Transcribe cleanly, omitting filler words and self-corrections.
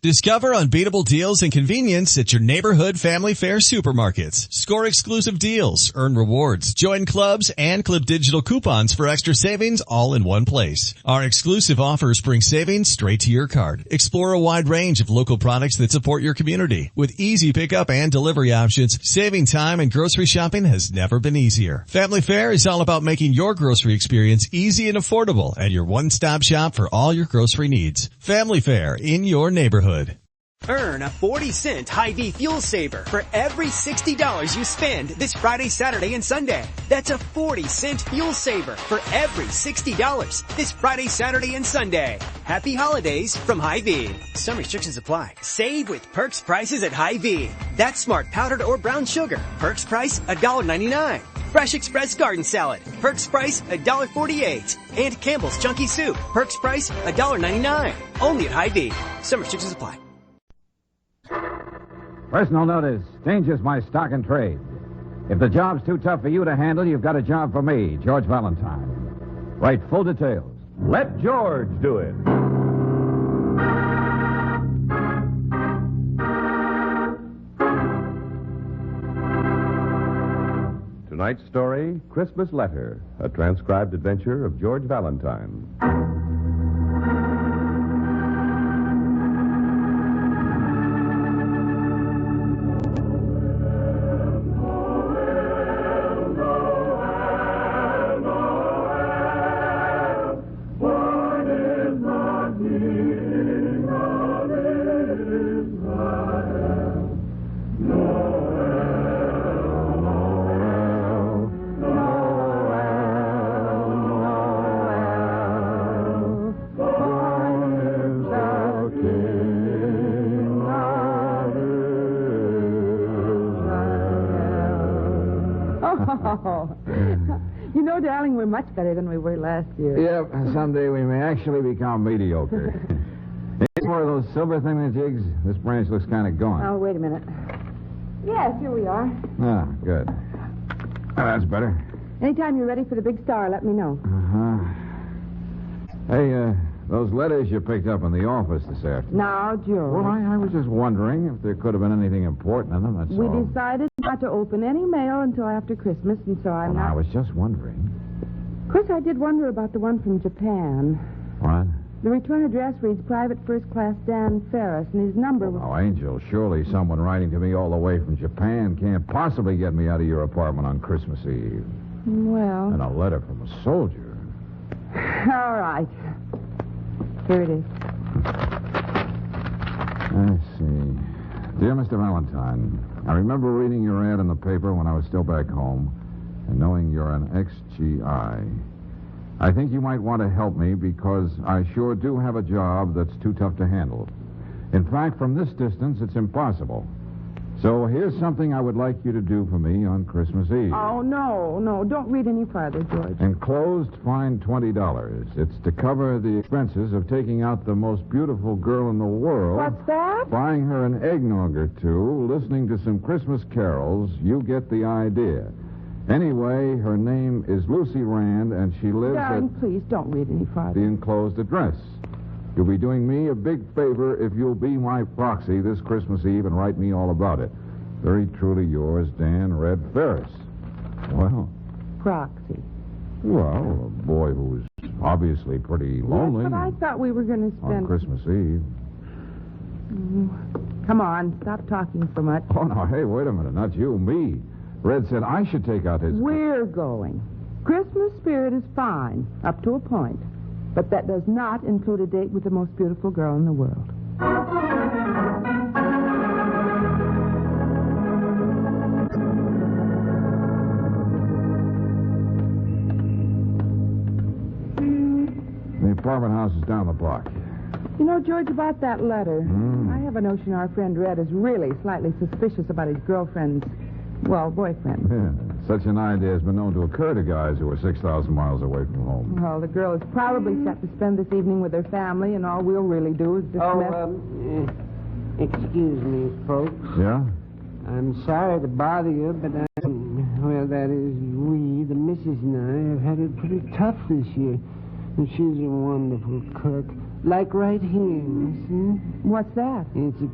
Discover unbeatable deals and convenience at your neighborhood family fare supermarkets. Score exclusive deals, earn rewards, join clubs, and clip digital coupons for extra savings all in one place. Our exclusive offers bring savings straight to your card. Explore a wide range of local products that support your community. With easy pickup and delivery options, saving time and grocery shopping has never been easier. Family Fare is all about making your grocery experience easy and affordable and your one-stop shop for all your grocery needs. Family Fare in your neighborhood. Earn a 40-cent Hy-Vee fuel saver for every $60 you spend this Friday, Saturday, and Sunday. That's a 40-cent fuel saver for every $60 this Friday, Saturday, and Sunday. Happy holidays from Hy-Vee. Some restrictions apply. Save with Perks prices at Hy-Vee. That's smart powdered or brown sugar. Perks price $1.99. Fresh Express garden salad. Perks price $1.48. And Campbell's Chunky Soup. Perks price $1.99. Only at Hy-Vee. Some restrictions apply. Personal notice. Changes my stock and trade. If the job's too tough for you to handle, you've got a job for me, George Valentine. Write full details. Let George do it. Tonight's story, Christmas Letter, a transcribed adventure of George Valentine. You know, darling, we're much better than we were last year. Yep, someday we may actually become mediocre. It's more of those silver thingamajigs. This branch looks kind of gone. Oh, wait a minute. Yes, here we are. Ah, good. Oh, that's better. Anytime you're ready for the big star, let me know. Uh-huh. Hey, those letters you picked up in the office this afternoon. Now, George. Well, I was just wondering if there could have been anything important in them, that's We all. decided not to open any mail until after Christmas, and so I'm not... I was just wondering. Of course, I did wonder about the one from Japan. What? The return address reads Private First Class Dan Ferris, and his number was... Oh, Angel, surely someone writing to me all the way from Japan can't possibly get me out of your apartment on Christmas Eve. Well... And a letter from a soldier. All right. Here it is. Let's see. Dear Mr. Valentine, I remember reading your ad in the paper when I was still back home and knowing you're an ex-GI. I think you might want to help me because I sure do have a job that's too tough to handle. In fact, from this distance, it's impossible. So here's something I would like you to do for me on Christmas Eve. Oh, no, don't read any farther, George. Enclosed, fine $20. It's to cover the expenses of taking out the most beautiful girl in the world. What's that? Buying her an eggnog or two, listening to some Christmas carols. You get the idea. Anyway, her name is Lucy Rand, and she lives Darling, at please don't read any farther. the enclosed address. You'll be doing me a big favor if you'll be my proxy this Christmas Eve and write me all about it. Very truly yours, Dan Red Ferris. Well, Proxy. well, a boy who's obviously pretty lonely Yes, but I thought we were going to on spend... Christmas Eve. Come on, stop talking so much. Oh, no, hey, wait a minute. Not you, me. Red said I should take out his... We're going. Christmas spirit is fine, up to a point. But that does not include a date with the most beautiful girl in the world. The apartment house is down the block. You know, George, about that letter, I have a notion our friend Red is really slightly suspicious about his girlfriend's, well, boyfriend. Yeah, such an idea has been known to occur to guys who are 6,000 miles away from home. Well, the girl is probably set to spend this evening with her family, and all we'll really do is just excuse me, folks. Yeah? I'm sorry to bother you, but that is, we, the missus and I, have had it pretty tough this year. And she's a wonderful cook. Like right here, you see? What's that? It's a